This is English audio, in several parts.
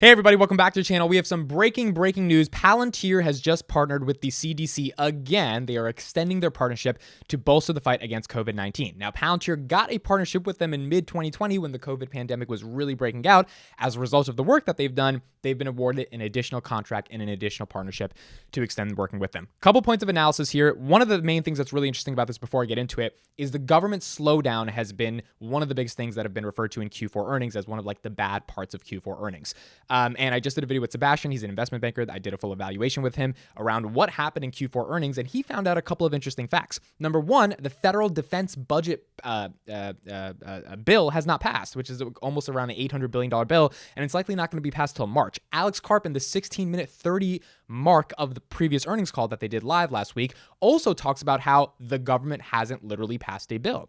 Hey everybody, welcome back to the channel. We have some breaking news. Palantir has just partnered with the CDC again. They are extending their partnership to bolster the fight against COVID-19. Now, Palantir got a partnership with them in mid-2020 when the COVID pandemic was really breaking out. As a result of the work that they've done, they've been awarded an additional contract and an additional partnership to extend working with them. Couple points of analysis here. One of the main things that's really interesting about this before I get into it is the government slowdown has been one of the biggest things that have been referred to in Q4 earnings as one of like the bad parts of Q4 earnings. And I just did a video with Sebastian. He's an investment banker. I did a full evaluation with him around what happened in Q4 earnings, and he found out a couple of interesting facts. Number one, the federal defense budget bill has not passed, which is almost around an $800 billion bill, and it's likely not going to be passed till March. Alex Karp, in the 16-minute 30 mark of the previous earnings call that they did live last week, also talks about how the government hasn't literally passed a bill.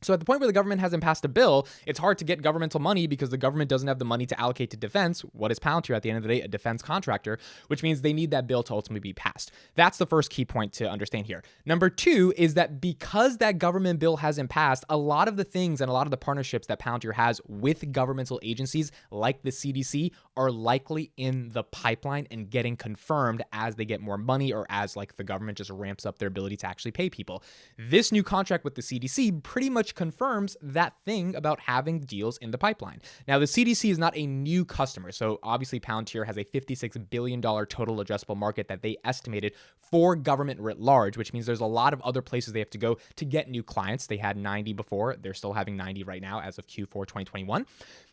So at the point where the government hasn't passed a bill, it's hard to get governmental money because the government doesn't have the money to allocate to defense. What is Palantir at the end of the day? A defense contractor, which means they need that bill to ultimately be passed. That's the first key point to understand here. Number two is that because that government bill hasn't passed, a lot of the things and a lot of the partnerships that Palantir has with governmental agencies like the CDC are likely in the pipeline and getting confirmed as they get more money or as like the government just ramps up their ability to actually pay people. This new contract with the CDC pretty much confirms that thing about having deals in the pipeline. Now, the CDC is not a new customer, so obviously Palantir has a $56 billion total addressable market that they estimated for government writ large, which means there's a lot of other places they have to go to get new clients. They had 90 before. They're still having 90 right now as of Q4 2021.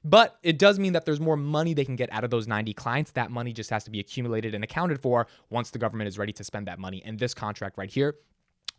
But it does mean that there's more money they can get out of those 90 clients. That money just has to be accumulated and accounted for once the government is ready to spend that money. And this contract right here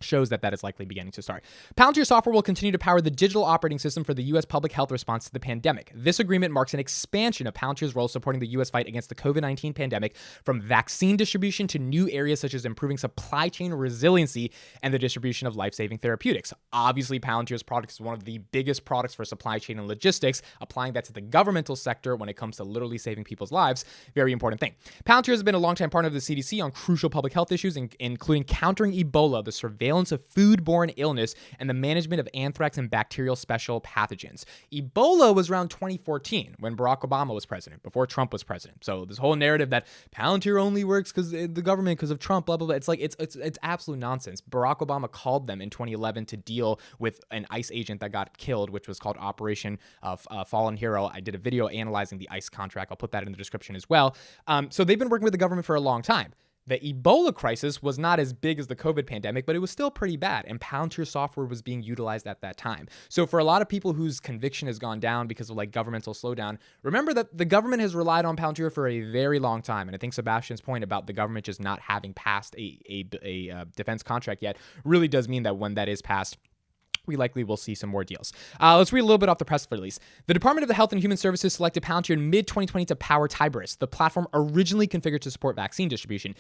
shows that is likely beginning to start. Palantir software will continue to power the digital operating system for the U.S. public health response to the pandemic. This agreement marks an expansion of Palantir's role supporting the U.S. fight against the COVID-19 pandemic, from vaccine distribution to new areas such as improving supply chain resiliency and the distribution of life-saving therapeutics. Obviously, Palantir's product is one of the biggest products for supply chain and logistics. Applying that to the governmental sector when it comes to literally saving people's lives, very important thing. Palantir has been a longtime partner of the CDC on crucial public health issues, including countering Ebola, the surveillance of foodborne illness, and the management of anthrax and bacterial special pathogens. Ebola was around 2014 when Barack Obama was president, before Trump was president. So this whole narrative that Palantir only works because the government, because of Trump, blah, blah, blah. It's like, it's absolute nonsense. Barack Obama called them in 2011 to deal with an ICE agent that got killed, which was called Operation Fallen Hero. I did a video analyzing the ICE contract. I'll put that in the description as well. So they've been working with the government for a long time. The Ebola crisis was not as big as the COVID pandemic, but it was still pretty bad, and Palantir software was being utilized at that time. So for a lot of people whose conviction has gone down because of like governmental slowdown, remember that the government has relied on Palantir for a very long time. And I think Sebastian's point about the government just not having passed a defense contract yet really does mean that when that is passed, we likely will see some more deals. Let's read a little bit off the press release. The Department of the Health and Human Services selected Palantir in mid-2020 to power Tibris, the platform originally configured to support vaccine distribution.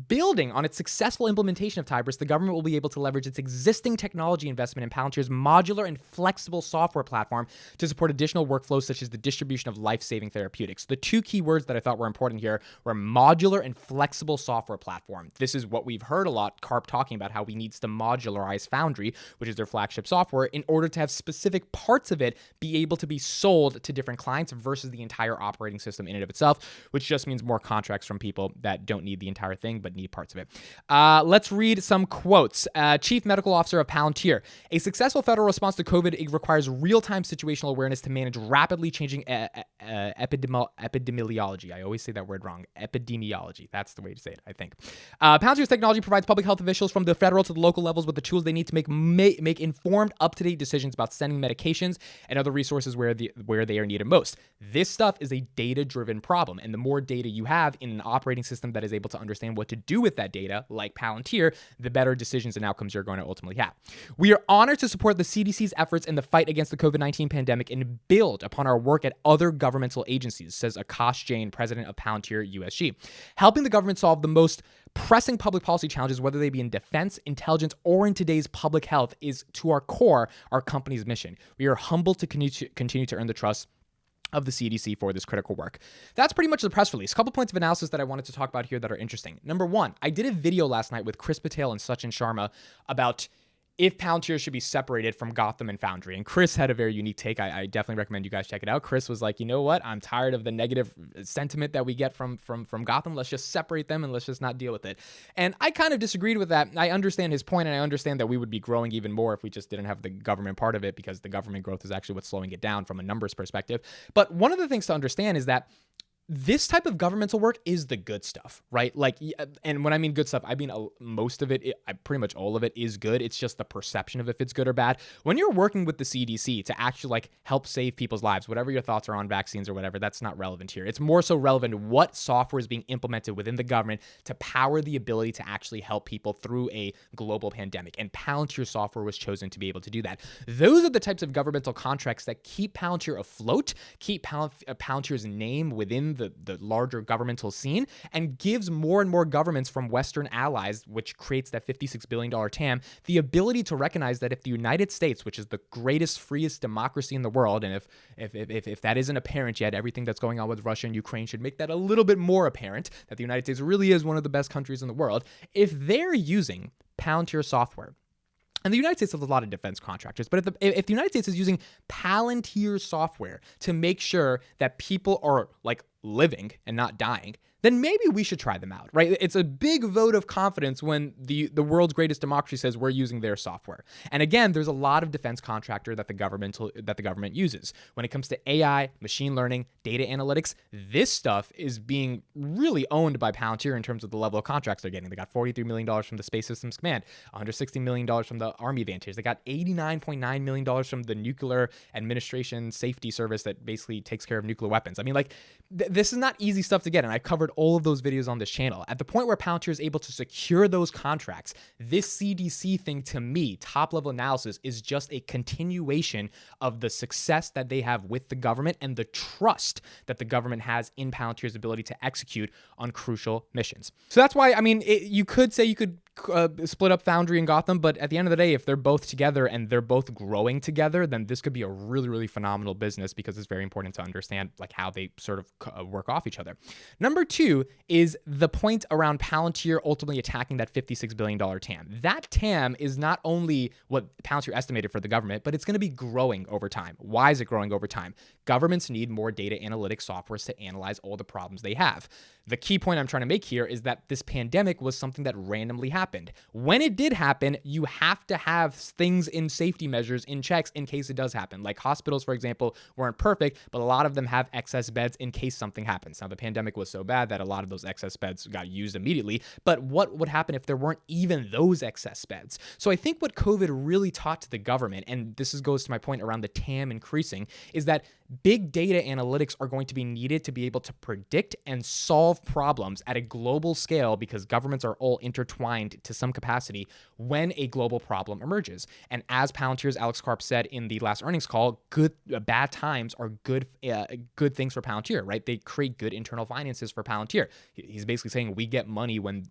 Building on its successful implementation of Tibris, the government will be able to leverage its existing technology investment in Palantir's modular and flexible software platform to support additional workflows such as the distribution of life-saving therapeutics. The two key words that I thought were important here were modular and flexible software platform. This is what we've heard a lot, Karp talking about how he needs to modularize Foundry, which is their flagship software, in order to have specific parts of it be able to be sold to different clients versus the entire operating system in and of itself, which just means more contracts from people that don't need the entire thing but need parts of it. Let's read some quotes. Chief Medical Officer of Palantir: a successful federal response to COVID requires real-time situational awareness to manage rapidly changing epidemiology. I always say that word wrong. Epidemiology. That's the way to say it, I think. Palantir's technology provides public health officials from the federal to the local levels with the tools they need to make informed, up-to-date decisions about sending medications and other resources where they are needed most. This stuff is a data-driven problem, and the more data you have in an operating system that is able to understand what to do with that data, like Palantir, the better decisions and outcomes you're going to ultimately have. We are honored to support the CDC's efforts in the fight against the COVID-19 pandemic and build upon our work at other governmental agencies, says Akash Jain, president of Palantir USG. Helping the government solve the most pressing public policy challenges, whether they be in defense, intelligence, or in today's public health, is to our core our company's mission. We are humbled to continue to earn the trust of the CDC for this critical work. That's pretty much the press release. A couple points of analysis that I wanted to talk about here that are interesting. Number one, I did a video last night with Chris Patel and Sachin Sharma about if Palantir should be separated from Gotham and Foundry. And Chris had a very unique take. I definitely recommend you guys check it out. Chris was like, you know what? I'm tired of the negative sentiment that we get from Gotham. Let's just separate them and let's just not deal with it. And I kind of disagreed with that. I understand his point, and I understand that we would be growing even more if we just didn't have the government part of it, because the government growth is actually what's slowing it down from a numbers perspective. But one of the things to understand is that this type of governmental work is the good stuff, right? Like, and when I mean good stuff, I mean most of it, pretty much all of it is good. It's just the perception of if it's good or bad. When you're working with the CDC to actually like help save people's lives, whatever your thoughts are on vaccines or whatever, that's not relevant here. It's more so relevant what software is being implemented within the government to power the ability to actually help people through a global pandemic. And Palantir software was chosen to be able to do that. Those are the types of governmental contracts that keep Palantir afloat, keep Palantir's name within the larger governmental scene, and gives more and more governments from Western allies, which creates that $56 billion TAM, the ability to recognize that if the United States, which is the greatest, freest democracy in the world, and if that isn't apparent yet, everything that's going on with Russia and Ukraine should make that a little bit more apparent, that the United States really is one of the best countries in the world. If they're using Palantir software, and the United States has a lot of defense contractors, but if the United States is using Palantir software to make sure that people are like living and not dying, then maybe we should try them out, right? It's a big vote of confidence when the world's greatest democracy says we're using their software. And again, there's a lot of defense contractor that the government uses. When it comes to AI, machine learning, data analytics, this stuff is being really owned by Palantir in terms of the level of contracts they're getting. They got $43 million from the Space Systems Command, $160 million from the Army Vantage. They got $89.9 million from the Nuclear Administration Safety Service that basically takes care of nuclear weapons. I mean, like, this is not easy stuff to get, and I covered all of those videos on this channel. At the point where Palantir is able to secure those contracts, this CDC thing, to me, top-level analysis, is just a continuation of the success that they have with the government and the trust that the government has in Palantir's ability to execute on crucial missions. So that's why, I mean, you could say you could split up Foundry and Gotham, but at the end of the day, if they're both together and they're both growing together, then this could be a really, really phenomenal business, because it's very important to understand like how they sort of work off each other. Number two is the point around Palantir ultimately attacking that $56 billion TAM. That TAM is not only what Palantir estimated for the government, but it's going to be growing over time. Why is it growing over time? Governments need more data analytics softwares to analyze all the problems they have. The key point I'm trying to make here is that this pandemic was something that randomly happened. When it did happen, you have to have things in safety measures, in checks, in case it does happen. Like hospitals, for example, weren't perfect, but a lot of them have excess beds in case something happens. Now, the pandemic was so bad that a lot of those excess beds got used immediately, but what would happen if there weren't even those excess beds? So I think what COVID really taught to the government, and goes to my point around the TAM increasing, is that big data analytics are going to be needed to be able to predict and solve problems at a global scale, because governments are all intertwined to some capacity when a global problem emerges. And as Palantir's Alex Karp said in the last earnings call, bad times are good things for Palantir, right? They create good internal finances for Palantir. He's basically saying we get money when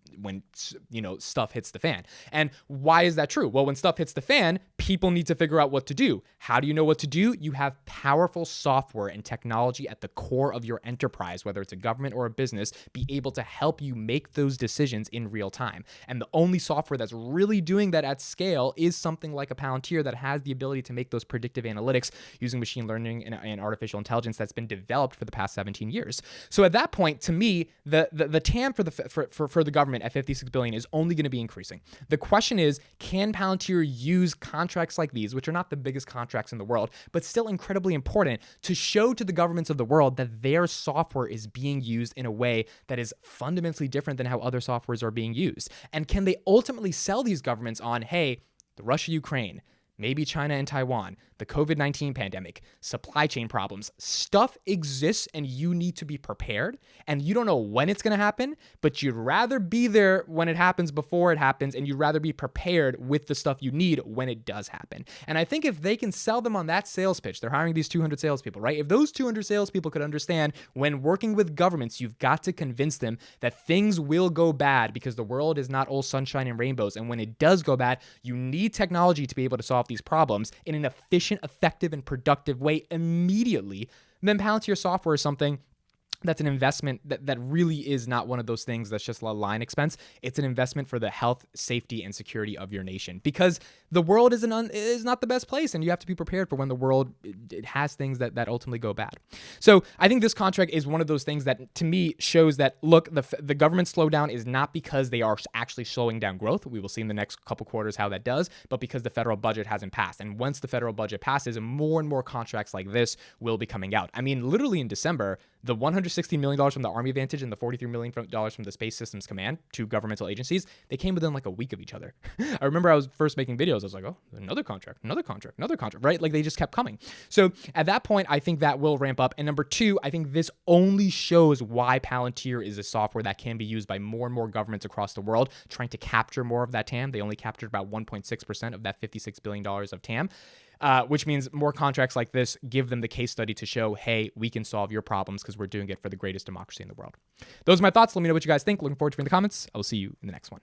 stuff hits the fan. And why is that true? Well, when stuff hits the fan, people need to figure out what to do. How do you know what to do? You have powerful software and technology at the core of your enterprise, whether it's a government or a business, be able to help you make those decisions in real time. And the only software that's really doing that at scale is something like a Palantir that has the ability to make those predictive analytics using machine learning and artificial intelligence that's been developed for the past 17 years. So at that point, to me, the TAM for the government at $56 billion is only going to be increasing. The question is, can Palantir use contracts like these, which are not the biggest contracts in the world, but still incredibly important, to show to the governments of the world that their software is being used in a way that is fundamentally different than how other softwares are being used? And can they ultimately sell these governments on, hey, the Russia-Ukraine, maybe China and Taiwan, the COVID-19 pandemic, supply chain problems, stuff exists and you need to be prepared, and you don't know when it's going to happen, but you'd rather be there when it happens before it happens, and you'd rather be prepared with the stuff you need when it does happen. And I think if they can sell them on that sales pitch, they're hiring these 200 salespeople, right? If those 200 salespeople could understand when working with governments, you've got to convince them that things will go bad because the world is not all sunshine and rainbows. And when it does go bad, you need technology to be able to solve these problems in an efficient, effective, and productive way immediately, then Palantir software is something that's an investment that really is not one of those things that's just a line expense. It's an investment for the health, safety, and security of your nation, because the world is not the best place, and you have to be prepared for when the world it has things that ultimately go bad. So I think this contract is one of those things that, to me, shows that, look, the government slowdown is not because they are actually slowing down growth. We will see in the next couple quarters how that does, but because the federal budget hasn't passed. And once the federal budget passes, more and more contracts like this will be coming out. I mean, literally in December, the $160 million from the Army Vantage and the $43 million from the Space Systems Command, two governmental agencies, they came within like a week of each other. I remember I was first making videos. I was like, oh, another contract, right? Like they just kept coming. So at that point, I think that will ramp up. And number two, I think this only shows why Palantir is a software that can be used by more and more governments across the world trying to capture more of that TAM. They only captured about 1.6% of that $56 billion of TAM. Which means more contracts like this give them the case study to show, hey, we can solve your problems because we're doing it for the greatest democracy in the world. Those are my thoughts. Let me know what you guys think. Looking forward to reading the comments. I will see you in the next one.